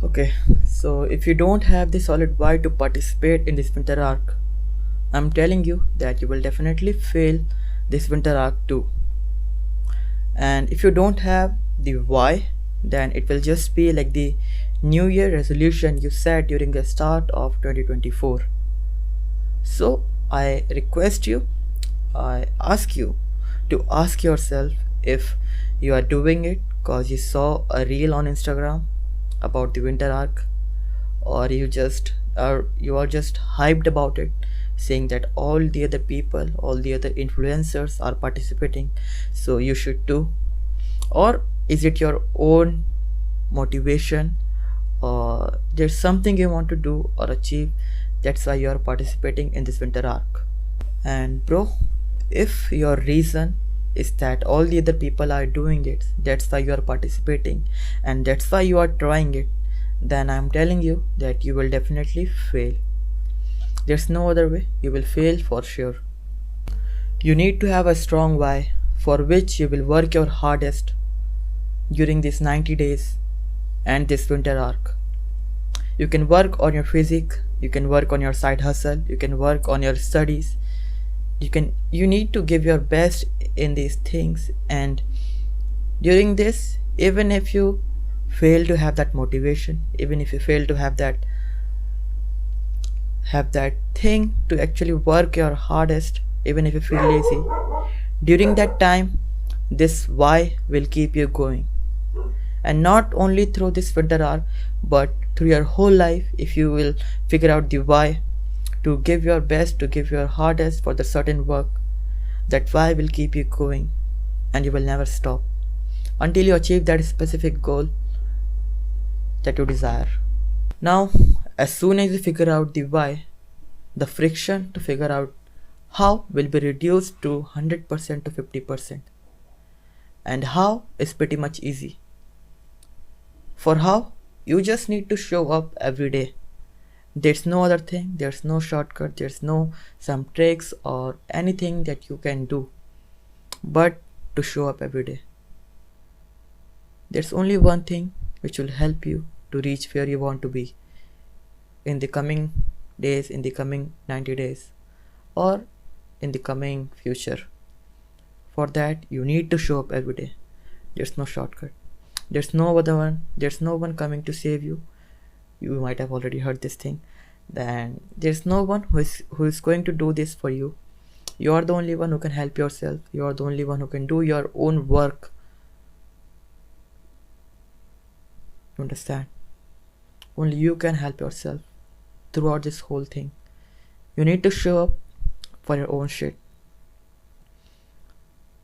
Okay, so if you don't have the solid why to participate in this winter arc, I'm telling you that you will definitely fail this winter arc too. And if you don't have the why, then it will just be like the New Year resolution you set during the start of 2024. So I request you, I ask you to ask yourself if you are doing it because you saw a reel on Instagram about the winter arc, or you are just hyped about it, saying that all the other people, all the other influencers are participating, so you should too. Or is it your own motivation, or there's something you want to do or achieve, that's why you are participating in this winter arc? And bro, if your reason is that all the other people are doing it, that's why you are participating, and that's why you are trying it, then I'm telling you that you will definitely fail. There's no other way, you will fail for sure. You need to have a strong why for which you will work your hardest during these 90 days and this winter arc. You can work on your physique, you can work on your side hustle, you can work on your studies. You need to give your best in these things, and during this, even if you fail to have that motivation, even if you fail to have that thing to actually work your hardest, even if you feel lazy, during that time, this why will keep you going. And not only through this winter hour, but through your whole life, if you will figure out the why, to give your best, to give your hardest for the certain work, that why will keep you going, and you will never stop until you achieve that specific goal that you desire. Now, as soon as you figure out the why, the friction to figure out how will be reduced to 100% to 50%. And how is pretty much easy. For how, you just need to show up every day. There's no other thing, there's no shortcut, there's no some tricks or anything that you can do but to show up every day. There's only one thing which will help you to reach where you want to be in the coming days, in the coming 90 days, or in the coming future. For that, you need to show up every day. There's no shortcut. There's no one coming to save you. You might have already heard this thing. Then there's no one who is going to do this for you. You are the only one who can help yourself. You are the only one who can do your own work. You understand? Only you can help yourself throughout this whole thing. You need to show up for your own shit.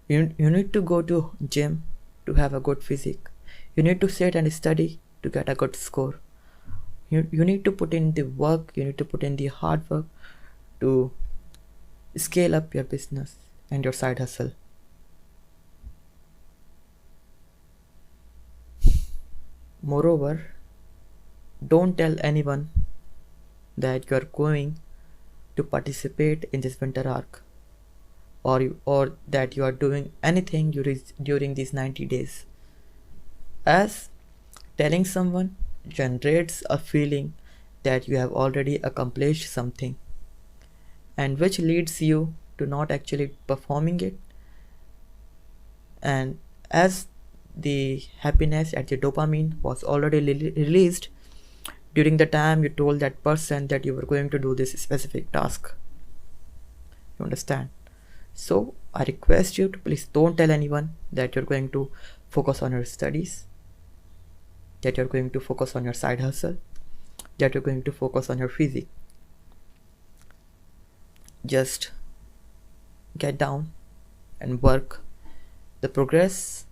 You need to go to gym to have a good physique. You need to sit and study to get a good score. You need to put in the work, you need to put in the hard work to scale up your business and your side hustle. Moreover, don't tell anyone that you are going to participate in this winter arc, or that you are doing anything during these 90 days, as telling someone generates a feeling that you have already accomplished something, and which leads you to not actually performing it. And as the happiness at the dopamine was already released during the time you told that person that you were going to do this specific task. You understand? So I request you to please don't tell anyone that you're going to focus on your studies, that you're going to focus on your side hustle, that you're going to focus on your physique. Just get down and work. The progress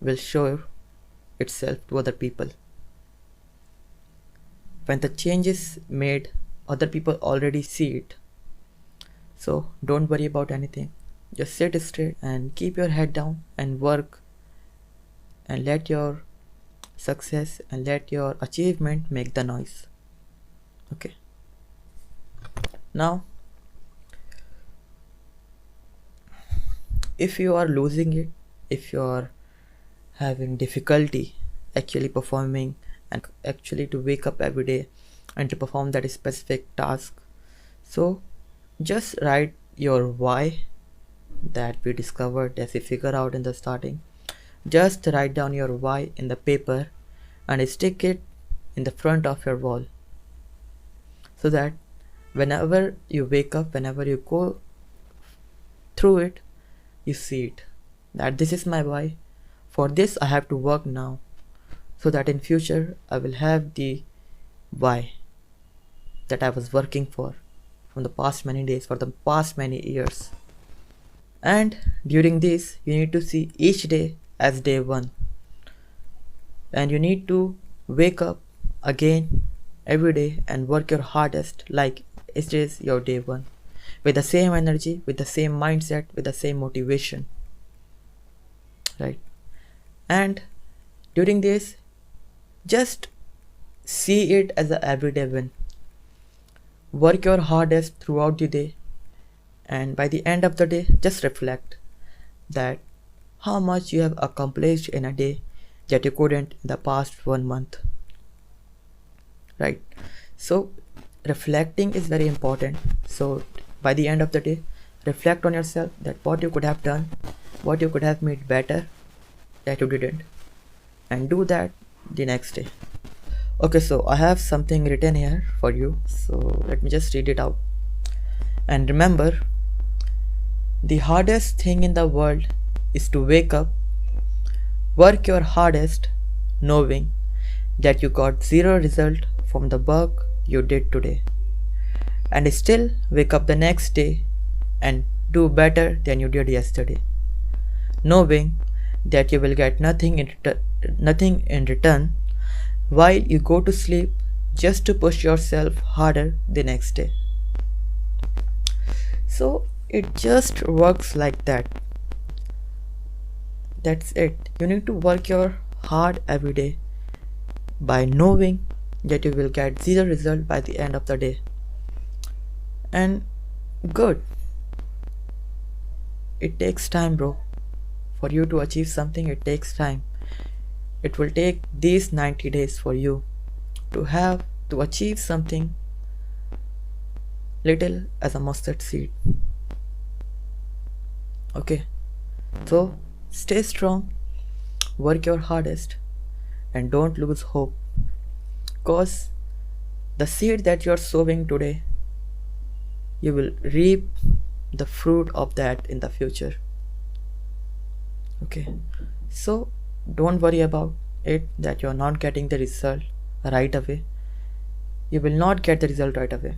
will show itself to other people. When the change is made, other people already see it. So don't worry about anything. Just sit straight and keep your head down and work, and let your success and let your achievement make the noise. Okay. Now, if you are losing it, if you are having difficulty actually performing and actually to wake up every day and to perform that specific task. So just write your why that we discovered as we figure out in the starting. Just write down your why in the paper and stick it in the front of your wall, so that whenever you wake up, whenever you go through it, you see it, that this is my why. For this I have to work now, so that in future I will have the why that I was working for from the past many days, for the past many years. And during this, you need to see each day as day one, and you need to wake up again every day and work your hardest like it is your day one, with the same energy, with the same mindset, with the same motivation, right? And during this, just see it as a everyday win. Work your hardest throughout the day, and by the end of the day, just reflect that how much you have accomplished in a day that you couldn't in the past 1 month, right? So reflecting is very important. So by the end of the day, reflect on yourself, that what you could have done, what you could have made better that you didn't, and do that the next day. Okay, so I have something written here for you, so let me just read it out. And remember, the hardest thing in the world is to wake up, work your hardest, knowing that you got zero result from the work you did today, and still wake up the next day and do better than you did yesterday, knowing that you will get nothing in return while you go to sleep, just to push yourself harder the next day. So it just works like that. That's it. You need to work your hard every day by knowing that you will get zero result by the end of the day. And good. It takes time, bro. For you to achieve something, it takes time. It will take these 90 days for you to achieve something little as a mustard seed. Okay, so stay strong, work your hardest, and don't lose hope, because the seed that you're sowing today, you will reap the fruit of that in the future. Okay, so don't worry about it that you're not getting the result right away. You will not get the result right away.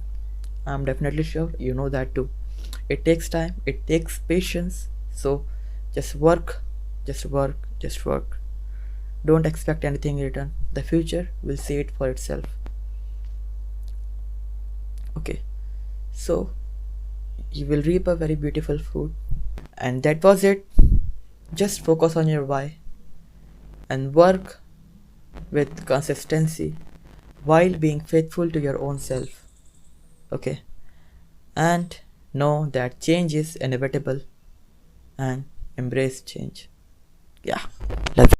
I'm definitely sure you know that too. It takes time, it takes patience. So just work, just work, just work. Don't expect anything in return. The future will see it for itself. Okay, so you will reap a very beautiful fruit. And that was it. Just focus on your why and work with consistency while being faithful to your own self. Okay, and know that change is inevitable and embrace change. Yeah, let's